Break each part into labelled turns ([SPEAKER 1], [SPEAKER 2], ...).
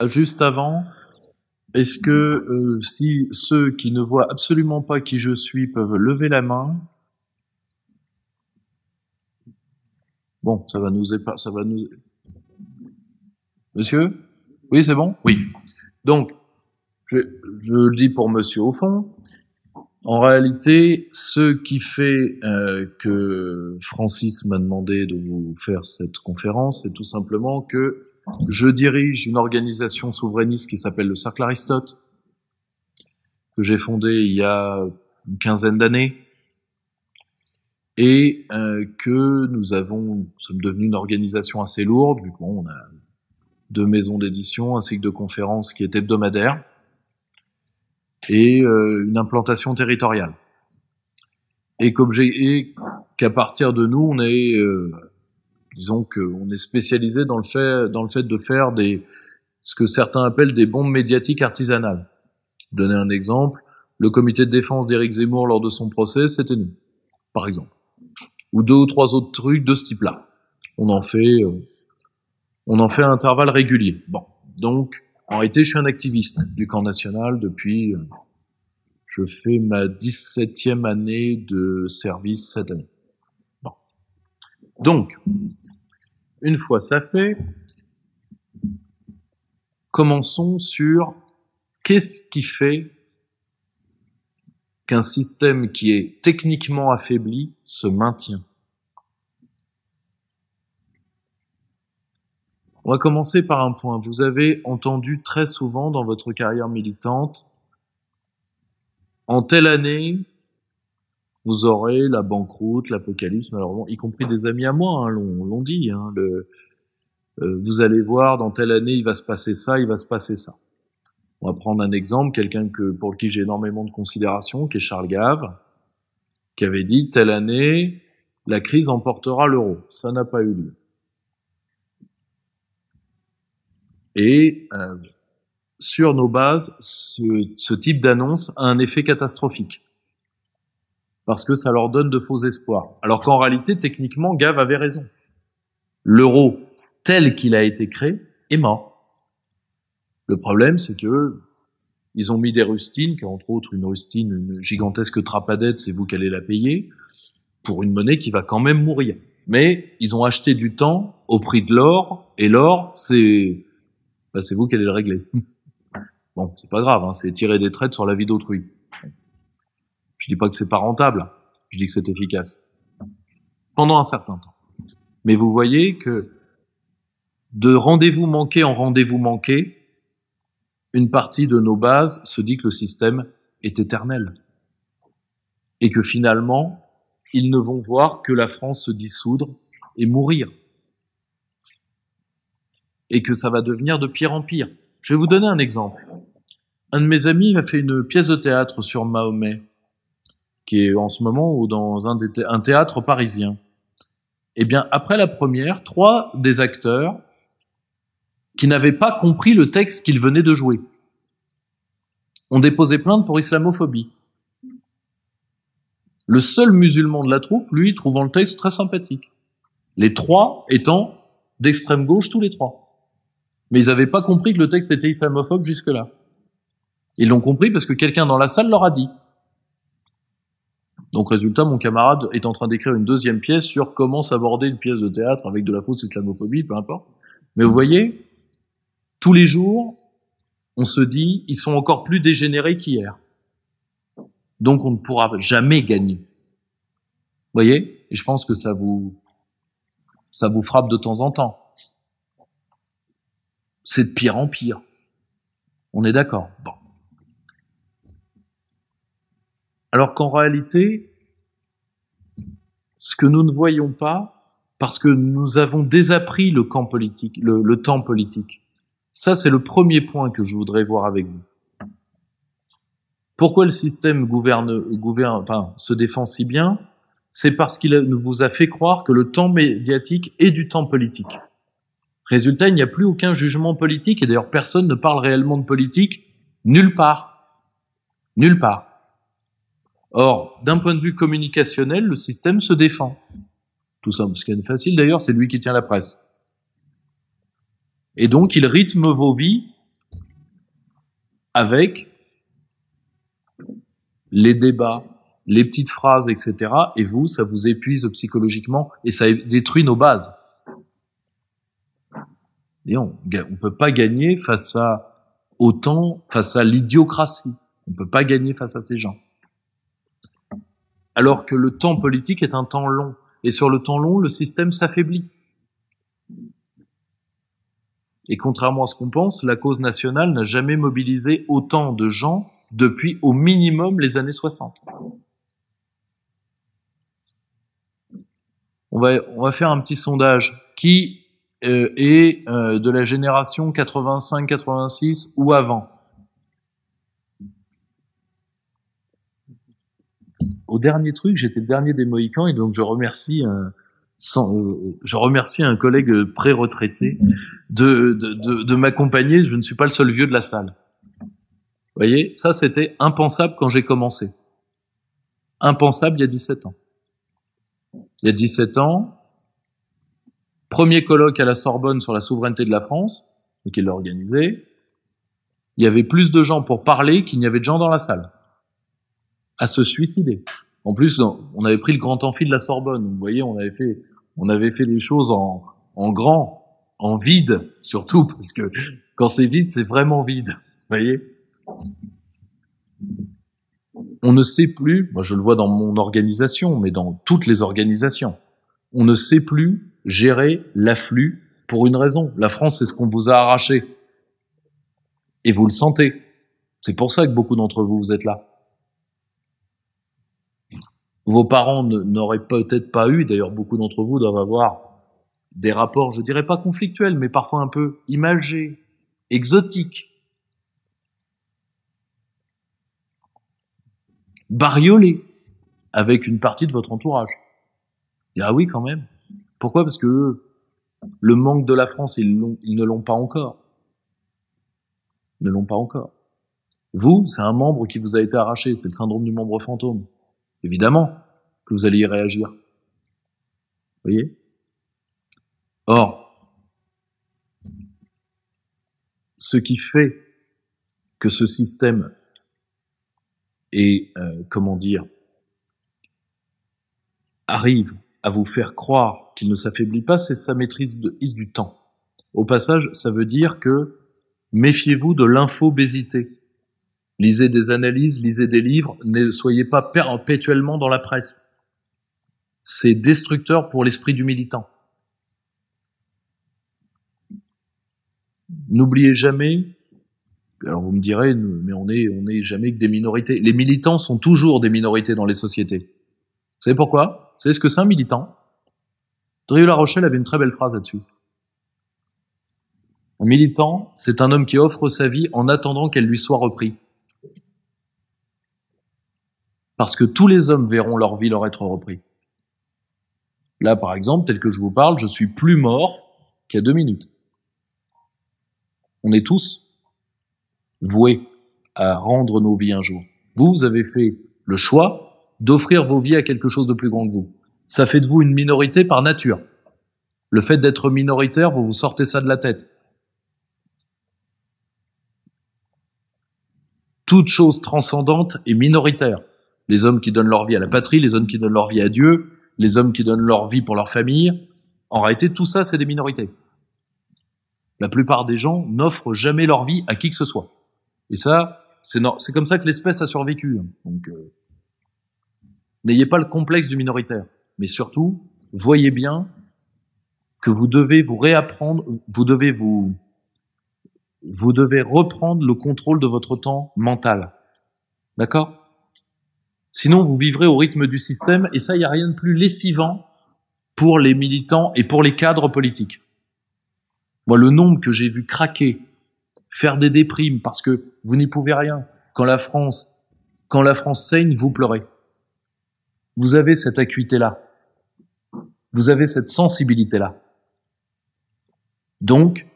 [SPEAKER 1] juste avant, est-ce que si ceux qui ne voient absolument pas qui je suis peuvent lever la main? Bon, ça va nous. Monsieur? Oui, c'est bon? Oui. Donc, je le dis pour monsieur au fond. En réalité, ce qui fait que Francis m'a demandé de vous faire cette conférence, c'est tout simplement que je dirige une organisation souverainiste qui s'appelle le Cercle Aristote, que j'ai fondé il y a une quinzaine d'années, et que nous sommes devenus une organisation assez lourde, vu qu'on a 2 maisons d'édition, un cycle de conférences qui est hebdomadaire, et une implantation territoriale. Et qu'à partir de nous, on est, disons qu'on est spécialisé dans le fait de faire ce que certains appellent des bombes médiatiques artisanales. Donner un exemple, le comité de défense d'Éric Zemmour lors de son procès, c'était nous, par exemple. Ou 2 ou 3 autres trucs de ce type-là. On en fait à intervalles réguliers. Bon. Donc, en réalité, je suis un activiste du camp national depuis, je fais ma 17e année de service cette année. Bon. Donc, une fois ça fait, commençons sur qu'est-ce qui fait qu'un système qui est techniquement affaibli se maintient. On va commencer par un point. Vous avez entendu très souvent dans votre carrière militante, en telle année, vous aurez la banqueroute, l'apocalypse, malheureusement, y compris des amis à moi, l'ont dit. Vous allez voir, dans telle année, il va se passer ça, il va se passer ça. On va prendre un exemple, quelqu'un pour qui j'ai énormément de considération, qui est Charles Gave, qui avait dit, telle année, la crise emportera l'euro. Ça n'a pas eu lieu. Et sur nos bases, ce type d'annonce a un effet catastrophique. Parce que ça leur donne de faux espoirs. Alors qu'en réalité, techniquement, Gave avait raison. L'euro, tel qu'il a été créé, est mort. Le problème, c'est que ils ont mis des rustines, qui entre autres une rustine, une gigantesque trapadette, c'est vous qui allez la payer, pour une monnaie qui va quand même mourir. Mais ils ont acheté du temps au prix de l'or, et l'or, c'est vous qui allez le régler. Bon, c'est pas grave, hein, c'est tirer des traites sur la vie d'autrui. Je dis pas que c'est pas rentable, je dis que c'est efficace. Pendant un certain temps. Mais vous voyez que de rendez-vous manqué en rendez-vous manqué, une partie de nos bases se dit que le système est éternel. Et que finalement, ils ne vont voir que la France se dissoudre et mourir. Et que ça va devenir de pire en pire. Je vais vous donner un exemple. Un de mes amis a fait une pièce de théâtre sur Mahomet, qui est en ce moment dans un théâtre parisien. Eh bien, après la première, 3 des acteurs qui n'avaient pas compris le texte qu'ils venaient de jouer ont déposé plainte pour islamophobie. Le seul musulman de la troupe, lui, trouvant le texte très sympathique. Les 3 étant d'extrême gauche, tous les 3. Mais ils n'avaient pas compris que le texte était islamophobe jusque-là. Ils l'ont compris parce que quelqu'un dans la salle leur a dit. Donc, résultat, mon camarade est en train d'écrire une 2e pièce sur comment s'aborder une pièce de théâtre avec de la fausse islamophobie, peu importe. Mais vous voyez, tous les jours, on se dit, ils sont encore plus dégénérés qu'hier. Donc, on ne pourra jamais gagner. Vous voyez? Et je pense que ça vous frappe de temps en temps. C'est de pire en pire. On est d'accord? Bon. Alors qu'en réalité, ce que nous ne voyons pas, parce que nous avons désappris le camp politique, le temps politique. Ça, c'est le premier point que je voudrais voir avec vous. Pourquoi le système se défend si bien? C'est parce qu'il vous a fait croire que le temps médiatique est du temps politique. Résultat, il n'y a plus aucun jugement politique, et d'ailleurs personne ne parle réellement de politique nulle part. Nulle part. Or, d'un point de vue communicationnel, le système se défend. Tout ça, ce qui est facile d'ailleurs, c'est lui qui tient la presse. Et donc, il rythme vos vies avec les débats, les petites phrases, etc. Et vous, ça vous épuise psychologiquement et ça détruit nos bases. Et on peut pas gagner face à l'idiocratie. On peut pas gagner face à ces gens. Alors que le temps politique est un temps long. Et sur le temps long, le système s'affaiblit. Et contrairement à ce qu'on pense, la cause nationale n'a jamais mobilisé autant de gens depuis au minimum les années 60. On va faire un petit sondage. Qui est de la génération 85-86 ou avant? Au dernier truc, j'étais le dernier des Mohicans et donc je remercie un collègue pré-retraité de m'accompagner. Je ne suis pas le seul vieux de la salle. Vous voyez, ça c'était impensable quand j'ai commencé. Impensable il y a 17 ans. Il y a 17 ans, premier colloque à la Sorbonne sur la souveraineté de la France, qui l'a organisé, il y avait plus de gens pour parler qu'il n'y avait de gens dans la salle, à se suicider. En plus, on avait pris le grand amphi de la Sorbonne. Vous voyez, on avait fait les choses en grand, en vide, surtout, parce que quand c'est vide, c'est vraiment vide. Vous voyez? On ne sait plus, moi je le vois dans mon organisation, mais dans toutes les organisations, on ne sait plus gérer l'afflux pour une raison. La France, c'est ce qu'on vous a arraché. Et vous le sentez. C'est pour ça que beaucoup d'entre vous, vous êtes là. Vos parents n'auraient peut-être pas eu, d'ailleurs beaucoup d'entre vous doivent avoir des rapports, je dirais pas conflictuels, mais parfois un peu imagés, exotiques, bariolés, avec une partie de votre entourage. Et ah oui, quand même. Pourquoi? Parce que le manque de la France, ils ne l'ont pas encore. Ils ne l'ont pas encore. Vous, c'est un membre qui vous a été arraché, c'est le syndrome du membre fantôme. Évidemment que vous allez y réagir. Vous voyez? Or, ce qui fait que ce système est, arrive à vous faire croire qu'il ne s'affaiblit pas, c'est sa maîtrise du temps. Au passage, ça veut dire que méfiez-vous de l'infobésité. Lisez des analyses, lisez des livres, ne soyez pas perpétuellement dans la presse. C'est destructeur pour l'esprit du militant. N'oubliez jamais, alors vous me direz, mais on est jamais que des minorités. Les militants sont toujours des minorités dans les sociétés. Vous savez pourquoi? Vous savez ce que c'est un militant? Drieux-La Rochelle avait une très belle phrase là-dessus. Un militant, c'est un homme qui offre sa vie en attendant qu'elle lui soit reprise. Parce que tous les hommes verront leur vie leur être reprise. Là, par exemple, tel que je vous parle, je suis plus mort qu'il y a 2 minutes. On est tous voués à rendre nos vies un jour. Vous avez fait le choix d'offrir vos vies à quelque chose de plus grand que vous. Ça fait de vous une minorité par nature. Le fait d'être minoritaire, vous vous sortez ça de la tête. Toute chose transcendante est minoritaire. Les hommes qui donnent leur vie à la patrie, les hommes qui donnent leur vie à Dieu, les hommes qui donnent leur vie pour leur famille. En réalité, tout ça, c'est des minorités. La plupart des gens n'offrent jamais leur vie à qui que ce soit. Et ça, c'est comme ça que l'espèce a survécu. Donc, n'ayez pas le complexe du minoritaire. Mais surtout, voyez bien que vous devez vous réapprendre, vous devez reprendre le contrôle de votre temps mental. D'accord? Sinon, vous vivrez au rythme du système, et ça, il n'y a rien de plus lessivant pour les militants et pour les cadres politiques. Moi, le nombre que j'ai vu craquer, faire des déprimes parce que vous n'y pouvez rien. Quand la France saigne, vous pleurez. Vous avez cette acuité-là. Vous avez cette sensibilité-là. Donc,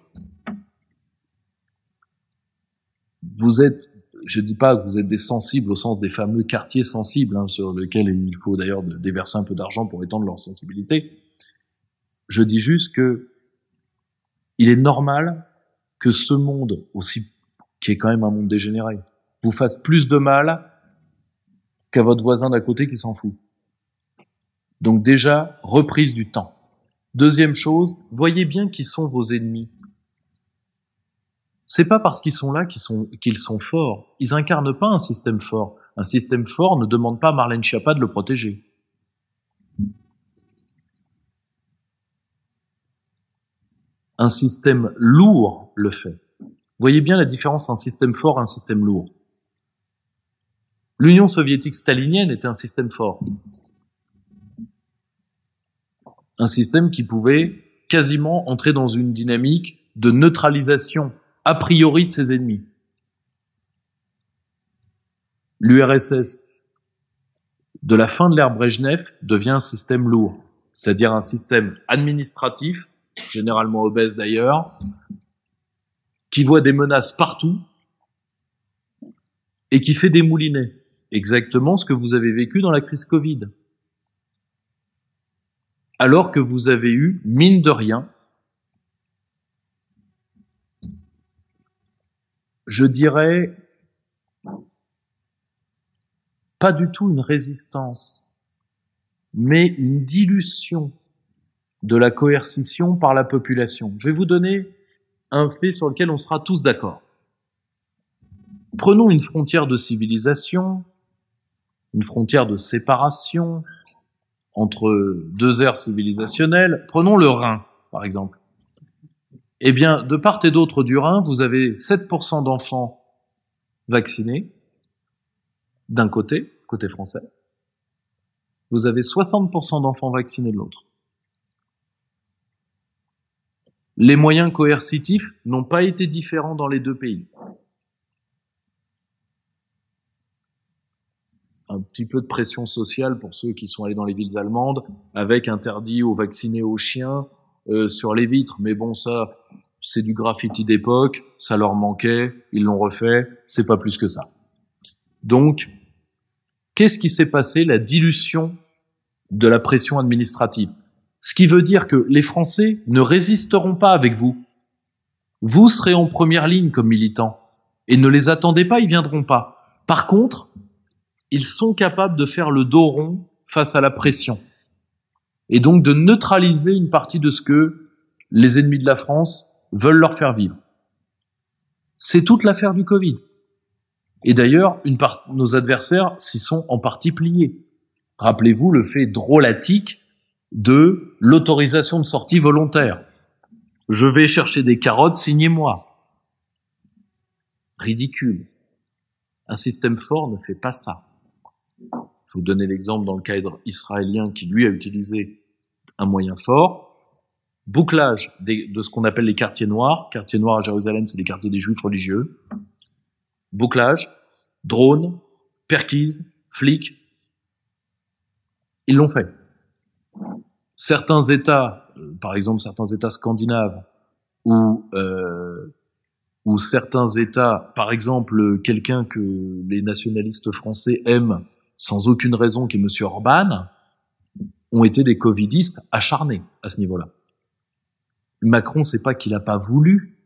[SPEAKER 1] je dis pas que vous êtes des sensibles au sens des fameux quartiers sensibles, sur lesquels il faut d'ailleurs déverser un peu d'argent pour étendre leur sensibilité. Je dis juste que il est normal que ce monde qui est quand même un monde dégénéré, vous fasse plus de mal qu'à votre voisin d'à côté qui s'en fout. Donc déjà, reprise du temps. Deuxième chose, voyez bien qui sont vos ennemis. C'est pas parce qu'ils sont là qu'ils sont forts. Ils incarnent pas un système fort. Un système fort ne demande pas à Marlène Schiappa de le protéger. Un système lourd le fait. Voyez bien la différence entre un système fort et un système lourd. L'Union soviétique stalinienne était un système fort. Un système qui pouvait quasiment entrer dans une dynamique de neutralisation a priori de ses ennemis. L'URSS de la fin de l'ère Brejnev devient un système lourd, c'est-à-dire un système administratif, généralement obèse d'ailleurs, qui voit des menaces partout et qui fait des moulinets. Exactement ce que vous avez vécu dans la crise Covid. Alors que vous avez eu, mine de rien, je dirais, pas du tout une résistance, mais une dilution de la coercition par la population. Je vais vous donner un fait sur lequel on sera tous d'accord. Prenons une frontière de civilisation, une frontière de séparation entre deux aires civilisationnelles. Prenons le Rhin, par exemple. Eh bien, de part et d'autre du Rhin, vous avez 7% d'enfants vaccinés, d'un côté français. Vous avez 60% d'enfants vaccinés de l'autre. Les moyens coercitifs n'ont pas été différents dans les deux pays. Un petit peu de pression sociale pour ceux qui sont allés dans les villes allemandes, avec interdit aux vaccinés aux chiens sur les vitres. Mais bon, ça, c'est du graffiti d'époque, ça leur manquait, ils l'ont refait, c'est pas plus que ça. Donc, qu'est-ce qui s'est passé? La dilution de la pression administrative. Ce qui veut dire que les Français ne résisteront pas avec vous. Vous serez en première ligne comme militants. Et ne les attendez pas, ils viendront pas. Par contre, ils sont capables de faire le dos rond face à la pression. Et donc de neutraliser une partie de ce que les ennemis de la France veulent leur faire vivre. C'est toute l'affaire du Covid. Et d'ailleurs, nos adversaires s'y sont en partie pliés. Rappelez-vous le fait drôlatique de l'autorisation de sortie volontaire. Je vais chercher des carottes, signez-moi. Ridicule. Un système fort ne fait pas ça. Je vous donnais l'exemple dans le cadre israélien qui, lui, a utilisé un moyen fort. Bouclage de ce qu'on appelle les quartiers noirs. Quartiers noirs à Jérusalem, c'est les quartiers des juifs religieux. Bouclage, drone, perquise, flics. Ils l'ont fait. Certains États, par exemple certains États scandinaves, ou certains États, par exemple quelqu'un que les nationalistes français aiment sans aucune raison, qui est M. Orban, ont été des covidistes acharnés à ce niveau-là. Macron, c'est pas qu'il n'a pas voulu,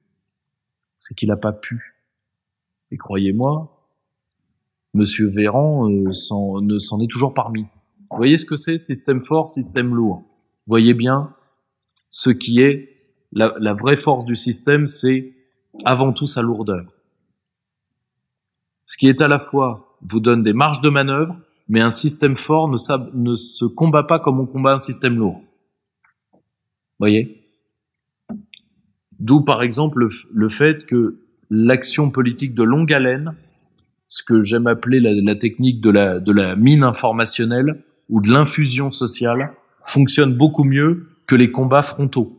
[SPEAKER 1] c'est qu'il n'a pas pu. Et croyez-moi, M. Véran ne s'en est toujours parmi. Vous voyez ce que c'est? Système fort, système lourd. Vous voyez bien ce qui est la vraie force du système, c'est avant tout sa lourdeur. Ce qui est à la fois vous donne des marges de manœuvre, mais un système fort ne se combat pas comme on combat un système lourd. Vous voyez? D'où par exemple le fait que l'action politique de longue haleine, ce que j'aime appeler la technique de la mine informationnelle ou de l'infusion sociale, fonctionne beaucoup mieux que les combats frontaux.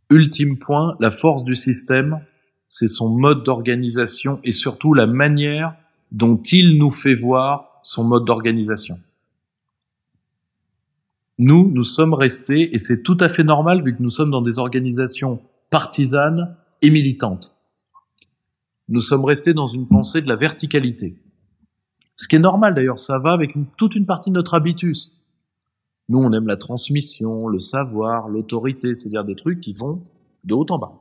[SPEAKER 1] Ultime point, la force du système, c'est son mode d'organisation et surtout la manière dont il nous fait voir son mode d'organisation. Nous sommes restés, et c'est tout à fait normal vu que nous sommes dans des organisations partisanes et militantes. Nous sommes restés dans une pensée de la verticalité. Ce qui est normal d'ailleurs, ça va avec toute une partie de notre habitus. Nous, on aime la transmission, le savoir, l'autorité, c'est-à-dire des trucs qui vont de haut en bas.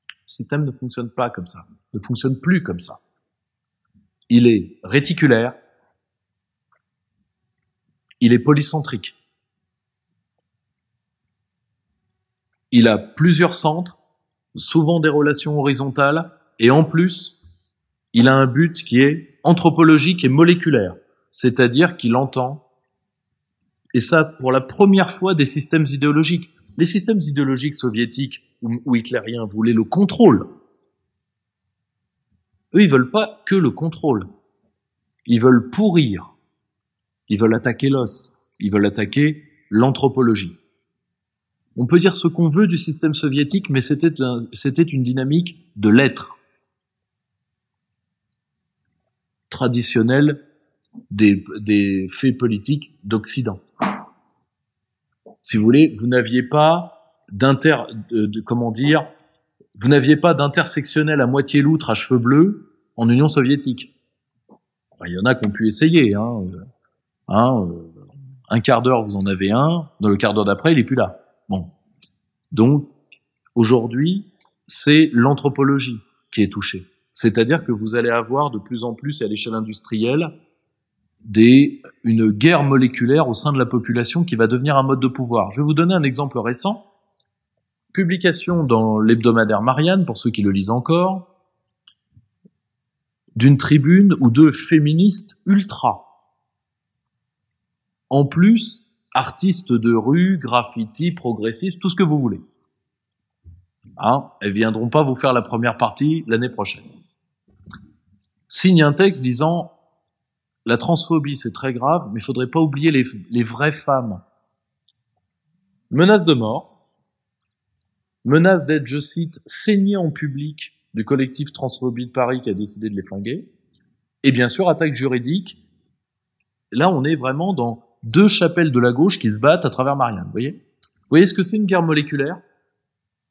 [SPEAKER 1] Le système ne fonctionne pas comme ça, ne fonctionne plus comme ça. Il est réticulaire, il est polycentrique. Il a plusieurs centres, souvent des relations horizontales, et en plus, il a un but qui est anthropologique et moléculaire, c'est-à-dire qu'il entend, et ça pour la première fois, des systèmes idéologiques. Les systèmes idéologiques soviétiques ou hitlériens voulaient le contrôle. Eux, ils veulent pas que le contrôle. Ils veulent pourrir. Ils veulent attaquer l'os. Ils veulent attaquer l'anthropologie. On peut dire ce qu'on veut du système soviétique, mais c'était une dynamique de l'être. Traditionnelle des faits politiques d'Occident. Si vous voulez, vous n'aviez pas vous n'aviez pas d'intersectionnel à moitié loutre à cheveux bleus en Union soviétique. Enfin, il y en a qui ont pu essayer, un quart d'heure vous en avez un, dans le quart d'heure d'après il est plus là. Bon. Donc, aujourd'hui, c'est l'anthropologie qui est touchée. C'est-à-dire que vous allez avoir de plus en plus, à l'échelle industrielle, une guerre moléculaire au sein de la population qui va devenir un mode de pouvoir. Je vais vous donner un exemple récent. Publication dans l'hebdomadaire Marianne, pour ceux qui le lisent encore, d'une tribune ou deux féministes ultra. En plus, artistes de rue, graffiti, progressistes, tout ce que vous voulez. Elles viendront pas vous faire la première partie l'année prochaine. Signe un texte disant « La transphobie, c'est très grave, mais il faudrait pas oublier les vraies femmes. » Menace de mort, menace d'être, je cite, saigné en public du collectif Transphobie de Paris qui a décidé de les flinguer, et bien sûr, attaque juridique. Là, on est vraiment dans deux chapelles de la gauche qui se battent à travers Marianne, vous voyez ? Vous voyez ce que c'est une guerre moléculaire ?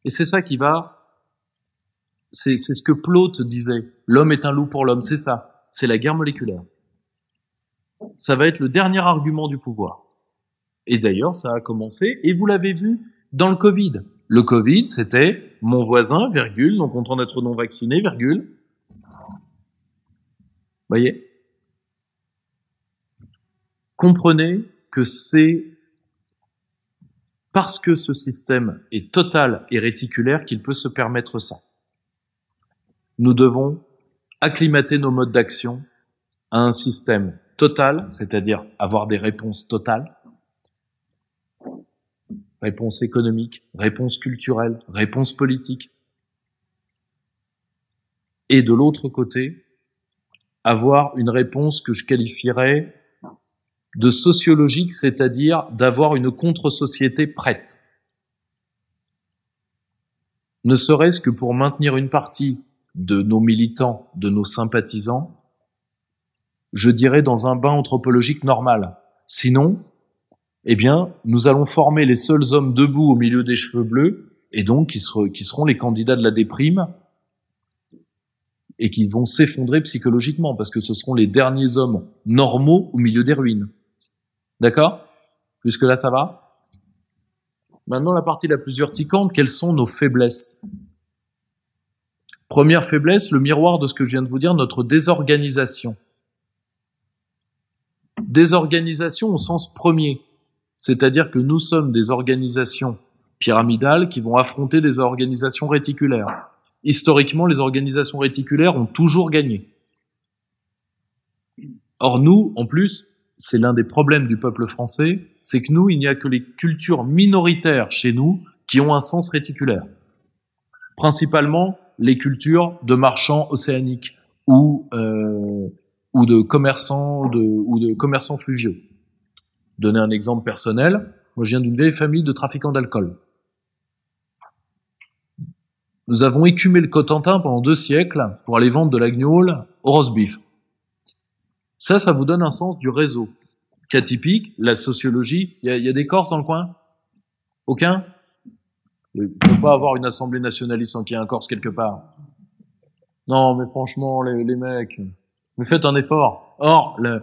[SPEAKER 1] Et c'est ça qui va... C'est ce que Plaute disait. L'homme est un loup pour l'homme, c'est ça. C'est la guerre moléculaire. Ça va être le dernier argument du pouvoir. Et d'ailleurs, ça a commencé, et vous l'avez vu dans le Covid. Le Covid, c'était mon voisin, virgule, non content d'être non vacciné, virgule. Voyez ? Comprenez que c'est parce que ce système est total et réticulaire qu'il peut se permettre ça. Nous devons acclimater nos modes d'action à un système total, c'est-à-dire avoir des réponses totales, réponses économiques, réponses culturelles, réponses politiques, et de l'autre côté, avoir une réponse que je qualifierais de sociologique, c'est-à-dire d'avoir une contre-société prête. Ne serait-ce que pour maintenir une partie de nos militants, de nos sympathisants, je dirais dans un bain anthropologique normal. Sinon, eh bien, nous allons former les seuls hommes debout au milieu des cheveux bleus, et donc qui seront les candidats de la déprime, et qui vont s'effondrer psychologiquement, parce que ce seront les derniers hommes normaux au milieu des ruines. D'accord ? Jusque-là, ça va ? Maintenant, la partie la plus urticante, quelles sont nos faiblesses ? Première faiblesse, le miroir de ce que je viens de vous dire, notre désorganisation. Désorganisation au sens premier, c'est-à-dire que nous sommes des organisations pyramidales qui vont affronter des organisations réticulaires. Historiquement, les organisations réticulaires ont toujours gagné. Or, nous, en plus, c'est l'un des problèmes du peuple français, c'est que nous, il n'y a que les cultures minoritaires chez nous qui ont un sens réticulaire. Principalement, les cultures de marchands océaniques ou de commerçants fluviaux. Donner un exemple personnel, moi je viens d'une vieille famille de trafiquants d'alcool. Nous avons écumé le Cotentin pendant 2 siècles pour aller vendre de l'agneau au roast beef. Ça vous donne un sens du réseau. Cas typique, la sociologie. Il y a des Corses dans le coin ? Aucun ? Il ne peut pas avoir une assemblée nationaliste sans qu'il y ait un Corse quelque part. Non, mais franchement, les mecs, mais faites un effort. Or, vous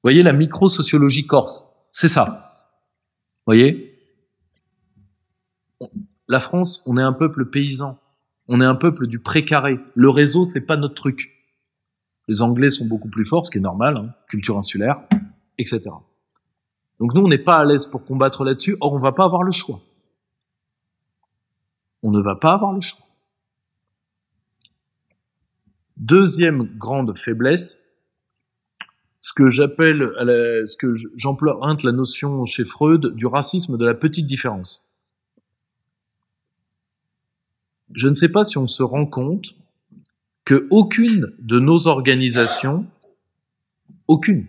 [SPEAKER 1] voyez la micro-sociologie corse, C'est ça. Vous voyez? La France, on est un peuple paysan. On est un peuple du précaré. Le réseau, c'est pas notre truc. Les Anglais sont beaucoup plus forts, ce qui est normal, hein, culture insulaire, etc. Donc nous, on n'est pas à l'aise pour combattre là-dessus. Or, on va pas avoir le choix. On ne va pas avoir le choix. Deuxième grande faiblesse, ce que j'appelle, ce que j'emploie la notion chez Freud du racisme de la petite différence. Je ne sais pas si on se rend compte que aucune de nos organisations, aucune,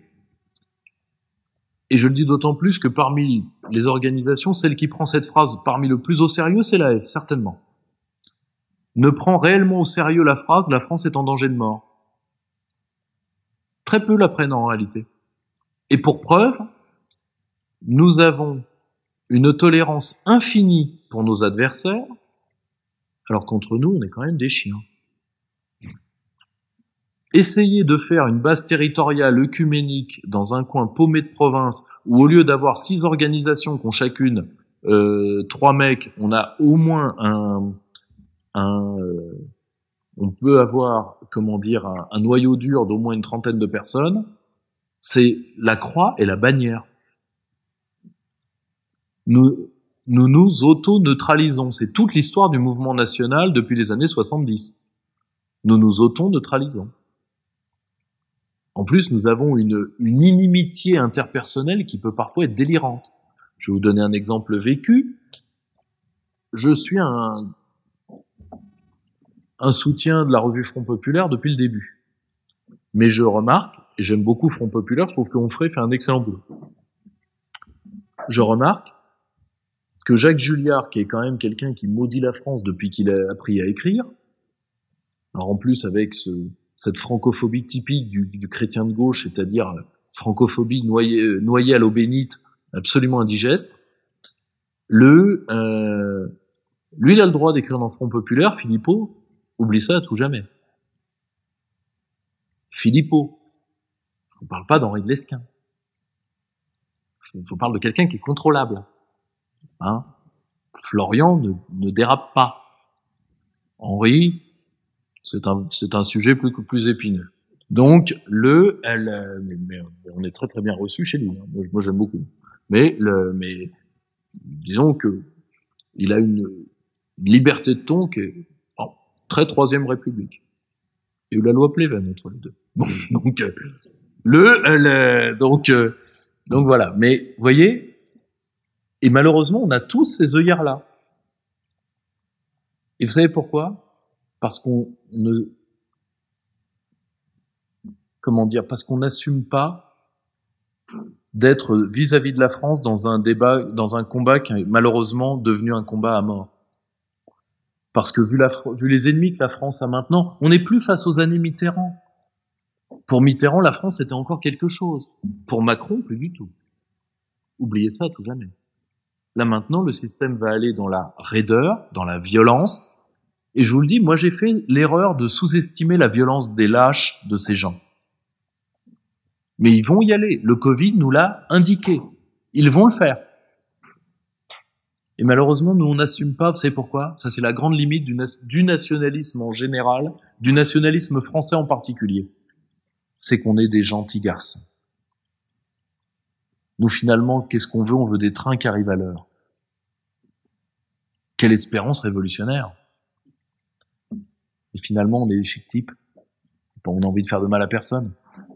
[SPEAKER 1] et je le dis d'autant plus que parmi les organisations, celle qui prend cette phrase parmi le plus au sérieux, c'est l'AF, certainement, ne prend réellement au sérieux la phrase « la France est en danger de mort ». Très peu la prennent en réalité. Et pour preuve, nous avons une tolérance infinie pour nos adversaires, alors qu'entre nous, on est quand même des chiens. Essayer de faire une base territoriale œcuménique dans un coin paumé de province, où au lieu d'avoir 6 organisations qui ont chacune 3 mecs, on a au moins on peut avoir, comment dire, un noyau dur d'au moins une trentaine de personnes, c'est la croix et la bannière. Nous nous auto-neutralisons. C'est toute l'histoire du mouvement national depuis les années 70. Nous nous auto-neutralisons. En plus, nous avons une inimitié interpersonnelle qui peut parfois être délirante. Je vais vous donner un exemple vécu. Je suis un soutien de la revue Front Populaire depuis le début. Mais je remarque, et j'aime beaucoup Front Populaire, je trouve qu'Onfray fait un excellent boulot. Je remarque que Jacques Julliard, qui est quand même quelqu'un qui maudit la France depuis qu'il a appris à écrire, alors en plus avec cette francophobie typique du chrétien de gauche, c'est-à-dire francophobie noyée à l'eau bénite, absolument indigeste, lui, il a le droit d'écrire dans Front Populaire, Philippot, oublie ça à tout jamais. Philippot, je ne parle pas d'Henri de Lesquen. Je vous parle de quelqu'un qui est contrôlable. Hein, Florian ne dérape pas. Henri, c'est un sujet plus épineux. Donc mais on est très très bien reçu chez lui. Hein. Moi j'aime beaucoup. Mais disons que il a une liberté de ton qui est très Troisième République. Il y a eu la loi Pleven entre les deux. Bon, donc voilà. Mais vous voyez. Et malheureusement, on a tous ces œillères-là. Et vous savez pourquoi? Parce qu'on parce qu'on n'assume pas d'être vis-à-vis de la France dans un débat, dans un combat qui est malheureusement devenu un combat à mort. Parce que vu les ennemis que la France a maintenant, on n'est plus face aux années Mitterrand. Pour Mitterrand, la France était encore quelque chose. Pour Macron, plus du tout. Oubliez ça tout jamais. Là maintenant, le système va aller dans la raideur, dans la violence. Et je vous le dis, moi j'ai fait l'erreur de sous-estimer la violence des lâches de ces gens. Mais ils vont y aller. Le Covid nous l'a indiqué. Ils vont le faire. Et malheureusement, nous on n'assume pas. Vous savez pourquoi? Ça c'est la grande limite du nationalisme en général, du nationalisme français en particulier. C'est qu'on est des gentils garçons. Nous finalement, qu'est-ce qu'on veut? On veut des trains qui arrivent à l'heure. Quelle espérance révolutionnaire. Et finalement, on est des chic types. On a envie de faire de mal à personne.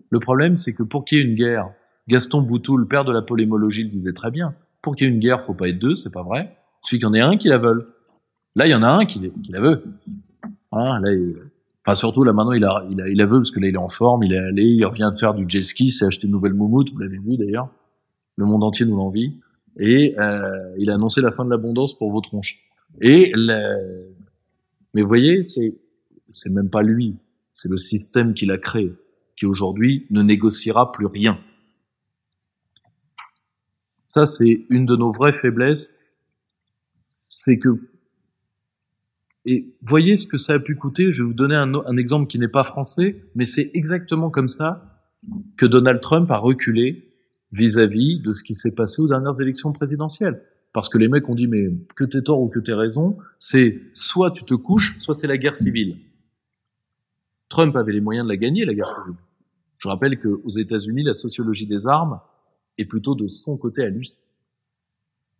[SPEAKER 1] Le problème, c'est que pour qu'il y ait une guerre, Gaston Boutou, le père de la polémologie, le disait très bien. Pour qu'il y ait une guerre, faut pas être deux, c'est pas vrai. Il suffit qu'il y en ait un qui la veuille. Là, il y en a un qui la veut. Hein, là, surtout là maintenant, il la veut parce que là, il est en forme, il est allé, il revient de faire du jet ski, s'est acheté une nouvelle moumoute, vous l'avez vu d'ailleurs. Le monde entier nous l'envie. Et il a annoncé la fin de l'abondance pour vos tronches. Mais vous voyez, c'est même pas lui, c'est le système qu'il a créé, qui aujourd'hui ne négociera plus rien. Ça, c'est une de nos vraies faiblesses, c'est que, et voyez ce que ça a pu coûter, je vais vous donner un exemple qui n'est pas français, mais c'est exactement comme ça que Donald Trump a reculé vis-à-vis de ce qui s'est passé aux dernières élections présidentielles. Parce que les mecs ont dit, mais que t'aies tort ou que t'aies raison, c'est soit tu te couches, soit c'est la guerre civile. Trump avait les moyens de la gagner, la guerre civile. Je rappelle qu'aux États-Unis, la sociologie des armes est plutôt de son côté à lui.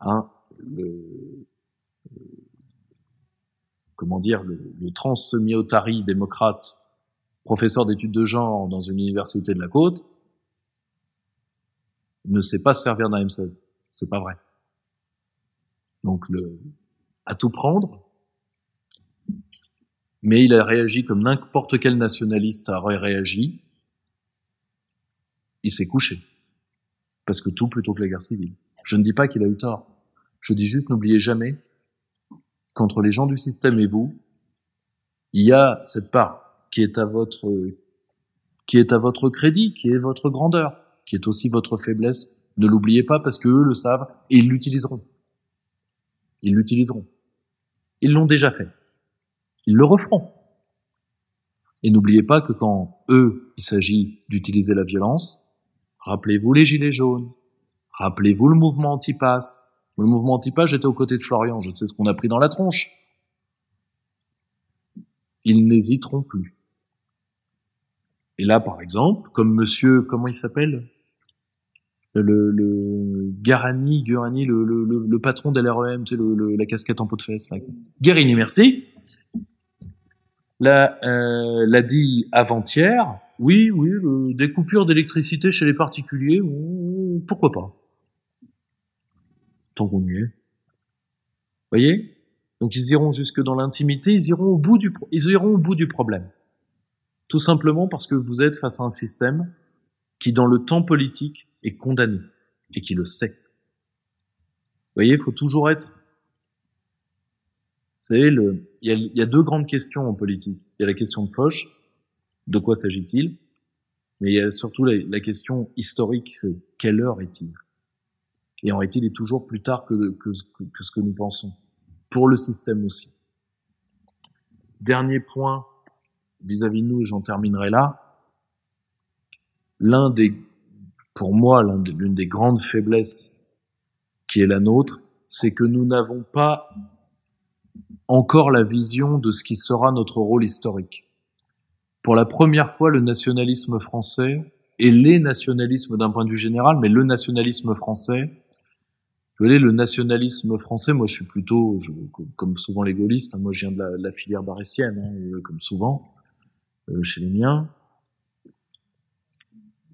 [SPEAKER 1] Hein, le trans-semi-Otari démocrate, professeur d'études de genre dans une université de la côte, ne sait pas se servir d'un M16. C'est pas vrai. Donc, à tout prendre, mais il a réagi comme n'importe quel nationaliste aurait réagi. Il s'est couché. Parce que tout plutôt que la guerre civile. Je ne dis pas qu'il a eu tort. Je dis juste, n'oubliez jamais qu'entre les gens du système et vous, il y a cette part qui est à votre crédit, qui est votre grandeur, qui est aussi votre faiblesse. Ne l'oubliez pas parce que eux le savent et ils l'utiliseront. Ils l'utiliseront. Ils l'ont déjà fait. Ils le referont. Et n'oubliez pas que quand eux, il s'agit d'utiliser la violence, rappelez-vous les gilets jaunes, rappelez-vous le mouvement anti-pass. Le mouvement anti-pass, j'étais aux côtés de Florian, je sais ce qu'on a pris dans la tronche. Ils n'hésiteront plus. Et là, par exemple, comme monsieur, comment il s'appelle? Le Guarani, le patron de l'REM, tu sais, la casquette en peau de fesse. Là. Guérini, merci. L'a dit avant-hier. Oui, des coupures d'électricité chez les particuliers, pourquoi pas? Tant qu'on y est. Voyez? Donc ils iront jusque dans l'intimité, ils iront au bout du problème. Tout simplement parce que vous êtes face à un système qui, dans le temps politique, est condamné et qui le sait. Vous voyez, il faut toujours être. Vous savez, il y a deux grandes questions en politique. Il y a la question de Foch, de quoi s'agit-il? Mais il y a surtout la question historique, c'est quelle heure est-il? Et en réalité, il est toujours plus tard que ce que nous pensons. Pour le système aussi. Dernier point vis-à-vis de nous, et j'en terminerai là. Pour moi, l'une des grandes faiblesses qui est la nôtre, c'est que nous n'avons pas encore la vision de ce qui sera notre rôle historique. Pour la première fois, le nationalisme français, et les nationalismes d'un point de vue général, mais le nationalisme français, vous voyez, le nationalisme français, moi je suis plutôt, comme souvent les gaullistes, moi je viens de la filière barétienne, comme souvent, chez les miens,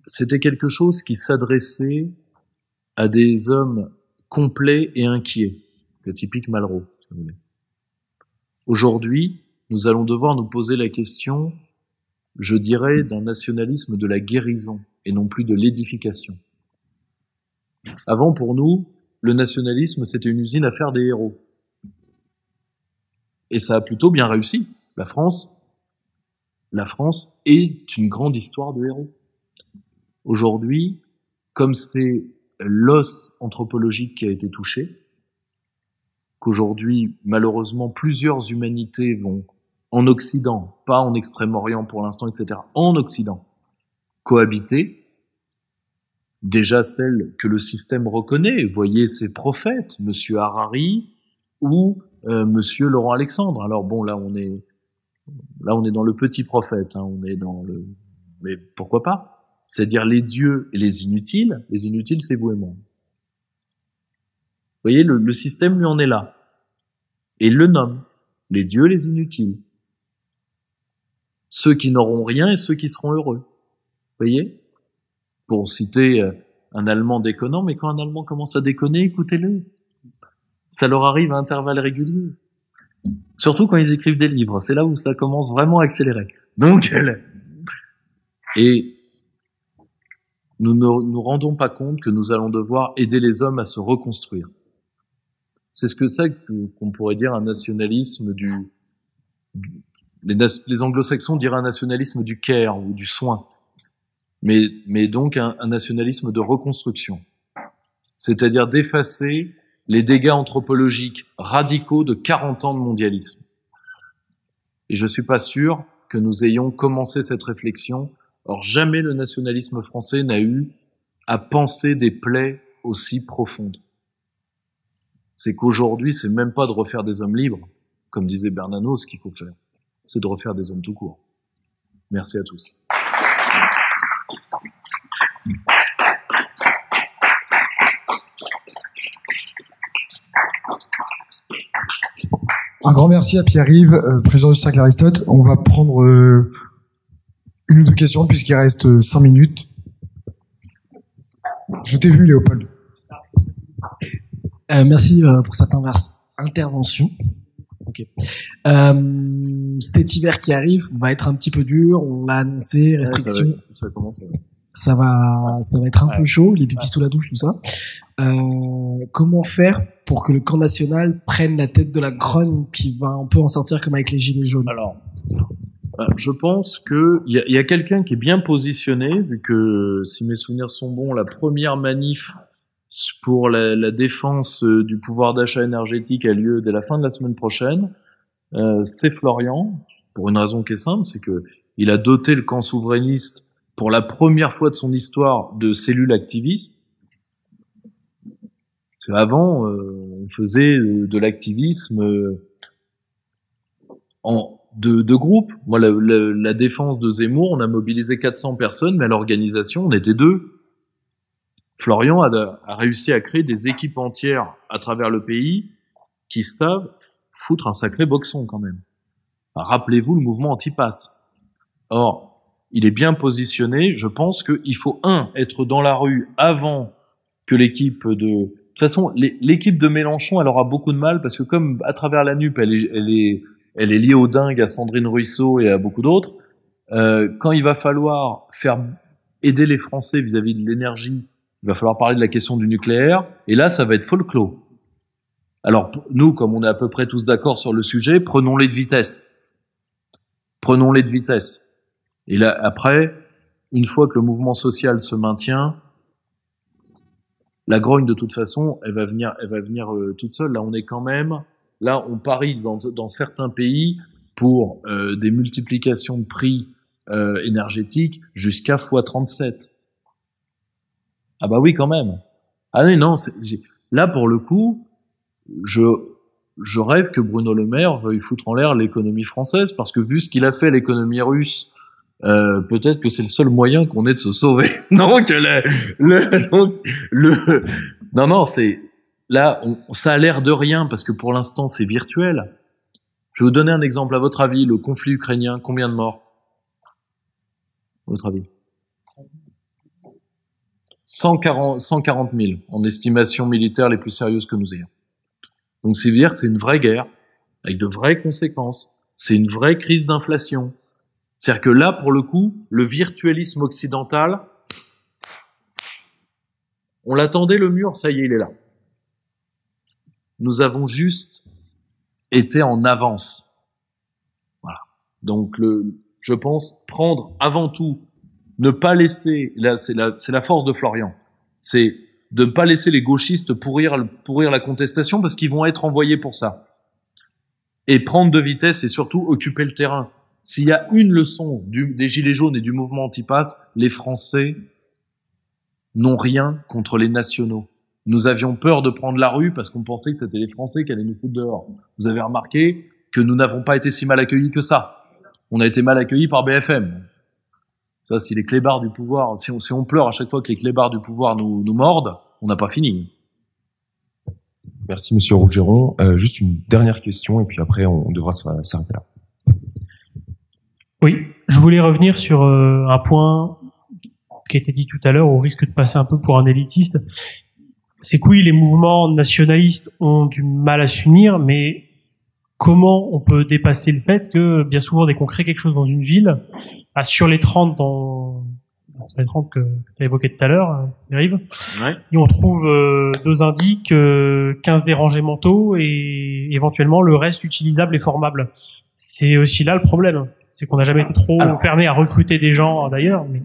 [SPEAKER 1] c'était quelque chose qui s'adressait à des hommes complets et inquiets, le typique Malraux, si vous voulez. Aujourd'hui, nous allons devoir nous poser la question, je dirais, d'un nationalisme de la guérison et non plus de l'édification. Avant, pour nous, le nationalisme, c'était une usine à faire des héros. Et ça a plutôt bien réussi. La France est une grande histoire de héros. Aujourd'hui, comme c'est l'os anthropologique qui a été touché, qu'aujourd'hui, malheureusement, plusieurs humanités vont en Occident, pas en Extrême-Orient pour l'instant, etc., en Occident, cohabiter, déjà celles que le système reconnaît, voyez ces prophètes, Monsieur Harari ou Monsieur Laurent Alexandre. Alors bon, là on est dans le petit prophète, mais pourquoi pas? C'est-à-dire les dieux et les inutiles c'est vous et moi. Vous voyez, le système lui en est là. Et il le nomme, les dieux et les inutiles. Ceux qui n'auront rien et ceux qui seront heureux. Vous voyez? Pour citer un Allemand déconnant, mais quand un Allemand commence à déconner, écoutez-le. Ça leur arrive à intervalles réguliers. Surtout quand ils écrivent des livres, c'est là où ça commence vraiment à accélérer. Donc, et nous ne nous rendons pas compte que nous allons devoir aider les hommes à se reconstruire. C'est ce que c'est qu'on pourrait dire un nationalisme les anglo-saxons diraient un nationalisme du care ou du soin. Mais donc un nationalisme de reconstruction. C'est-à-dire d'effacer les dégâts anthropologiques radicaux de 40 ans de mondialisme. Et je suis pas sûr que nous ayons commencé cette réflexion. Or, jamais le nationalisme français n'a eu à penser des plaies aussi profondes. C'est qu'aujourd'hui, c'est même pas de refaire des hommes libres, comme disait Bernanos, ce qu'il faut faire. C'est de refaire des hommes tout court. Merci à tous.
[SPEAKER 2] Un grand merci à Pierre-Yves, président du Cercle Aristote. On va prendre une ou deux questions puisqu'il reste 5 minutes. Je t'ai vu, Léopold.
[SPEAKER 3] Merci pour cette intervention. Okay. Cet hiver qui arrive va être un petit peu dur. On l'a annoncé, restrictions.
[SPEAKER 1] Ça va commencer.
[SPEAKER 3] Ça va être un peu chaud, les pipis sous la douche, tout ça. Comment faire pour que le camp national prenne la tête de la grogne qui va un peu en sortir comme avec les gilets jaunes?
[SPEAKER 1] Alors, je pense que il y a quelqu'un qui est bien positionné, vu que, si mes souvenirs sont bons, la première manif pour la défense du pouvoir d'achat énergétique a lieu dès la fin de la semaine prochaine. C'est Florian, pour une raison qui est simple, c'est que il a doté le camp souverainiste pour la première fois de son histoire de cellules activistes. Avant, on faisait de l'activisme de groupe. Moi, la défense de Zemmour, on a mobilisé 400 personnes, mais à l'organisation, on était 2. Florian a réussi à créer des équipes entières à travers le pays qui savent foutre un sacré boxon quand même. Enfin, rappelez-vous le mouvement anti-pass. Or, il est bien positionné. Je pense qu'il faut, être dans la rue avant que l'équipe de... De toute façon, l'équipe de Mélenchon, elle aura beaucoup de mal parce que comme à travers la NUP, elle est liée aux dingues, à Sandrine Rousseau et à beaucoup d'autres. Quand il va falloir faire aider les Français vis-à-vis de l'énergie, il va falloir parler de la question du nucléaire. Et là, ça va être folklore. Alors nous, comme on est à peu près tous d'accord sur le sujet, prenons-les de vitesse. Prenons-les de vitesse. Et là, après, une fois que le mouvement social se maintient, la grogne, de toute façon, elle va venir toute seule. Là, on est quand même, là, on parie dans certains pays pour des multiplications de prix énergétiques jusqu'à x37. Ah bah oui, quand même. Ah non, là, pour le coup, je rêve que Bruno Le Maire veuille foutre en l'air l'économie française, parce que vu ce qu'il a fait à l'économie russe, peut-être que c'est le seul moyen qu'on ait de se sauver. Donc non, c'est là, ça a l'air de rien parce que pour l'instant c'est virtuel. Je vais vous donner un exemple. À votre avis, le conflit ukrainien, combien de morts? À votre avis? 140 000 en estimation militaire les plus sérieuses que nous ayons. Donc c'est dire, c'est une vraie guerre avec de vraies conséquences. C'est une vraie crise d'inflation. C'est-à-dire que là, pour le coup, le virtualisme occidental, on l'attendait le mur, ça y est, il est là. Nous avons juste été en avance. Voilà. Donc, je pense prendre avant tout, ne pas laisser, là, c'est la force de Florian, c'est de ne pas laisser les gauchistes pourrir la contestation parce qu'ils vont être envoyés pour ça. Et prendre de vitesse et surtout occuper le terrain. S'il y a une leçon des Gilets jaunes et du mouvement anti-pass, les Français n'ont rien contre les nationaux. Nous avions peur de prendre la rue parce qu'on pensait que c'était les Français qui allaient nous foutre dehors. Vous avez remarqué que nous n'avons pas été si mal accueillis que ça. On a été mal accueillis par BFM. Ça, si les clébards du pouvoir, si on pleure à chaque fois que les clébards du pouvoir nous mordent, on n'a pas fini.
[SPEAKER 4] Merci Monsieur Rougeron. Juste une dernière question et puis après on devra s'arrêter là.
[SPEAKER 5] Oui, je voulais revenir sur un point qui a été dit tout à l'heure, au risque de passer un peu pour un élitiste. C'est que oui, les mouvements nationalistes ont du mal à s'unir, mais comment on peut dépasser le fait que bien souvent, dès qu'on crée quelque chose dans une ville, sur les 30 sur les 30 que tu as évoqué tout à l'heure, Dérive, ouais. Et on trouve 2 indices, 15 dérangés mentaux et éventuellement le reste utilisable et formable. C'est aussi là le problème. C'est qu'on n'a jamais été trop fermé à recruter des gens d'ailleurs, mais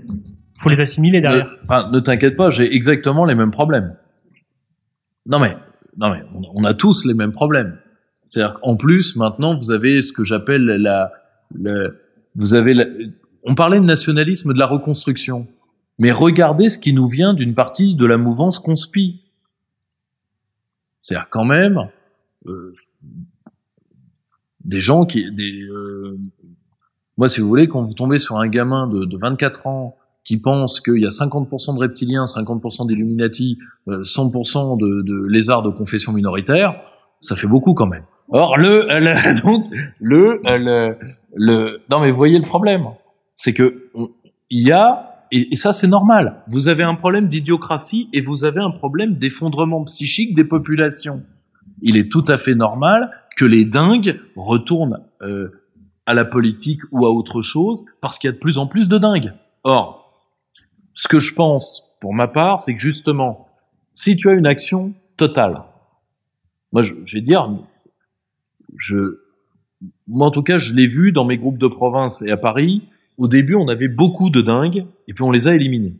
[SPEAKER 5] faut les assimiler derrière.
[SPEAKER 1] Ne t'inquiète pas, j'ai exactement les mêmes problèmes. Non mais, on a tous les mêmes problèmes. C'est-à-dire qu'en plus, maintenant, vous avez ce que j'appelle on parlait de nationalisme de la reconstruction. Mais regardez ce qui nous vient d'une partie de la mouvance conspi. C'est-à-dire quand même des gens moi, si vous voulez, quand vous tombez sur un gamin de 24 ans qui pense qu'il y a 50% de reptiliens, 50% d'Illuminati, 100% de lézards de confession minoritaire, ça fait beaucoup quand même. Or, non mais vous voyez le problème. C'est que, il y a, et ça c'est normal, vous avez un problème d'idiocratie et vous avez un problème d'effondrement psychique des populations. Il est tout à fait normal que les dingues retournent à la politique ou à autre chose parce qu'il y a de plus en plus de dingues. Or, ce que je pense, pour ma part, c'est que justement, si tu as une action totale, moi je vais dire, moi en tout cas je l'ai vu dans mes groupes de province et à Paris, au début on avait beaucoup de dingues et puis on les a éliminés.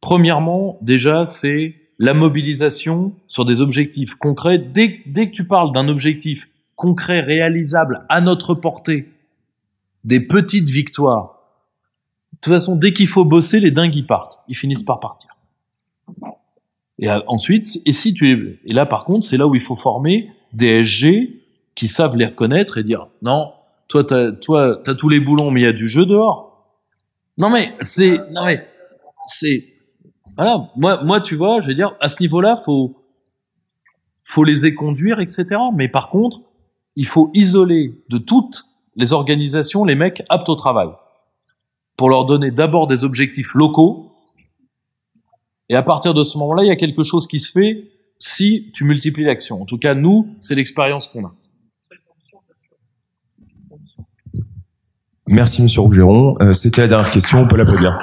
[SPEAKER 1] Premièrement, déjà c'est la mobilisation sur des objectifs concrets. Dès que tu parles d'un objectif concret, réalisable, à notre portée, des petites victoires, de toute façon, dès qu'il faut bosser, les dingues, ils partent. Ils finissent par partir. Et ensuite, et là, par contre, c'est là où il faut former des SG qui savent les reconnaître et dire, non, toi, t'as tous les boulons, mais il y a du jeu dehors. Voilà. Moi, tu vois, je veux dire, à ce niveau-là, faut les éconduire, etc. Mais par contre, il faut isoler de toutes les organisations les mecs aptes au travail, pour leur donner d'abord des objectifs locaux, et à partir de ce moment-là, il y a quelque chose qui se fait si tu multiplies l'action. En tout cas, nous, c'est l'expérience qu'on a.
[SPEAKER 4] Merci, monsieur Rougeron. C'était la dernière question, on peut l'applaudir.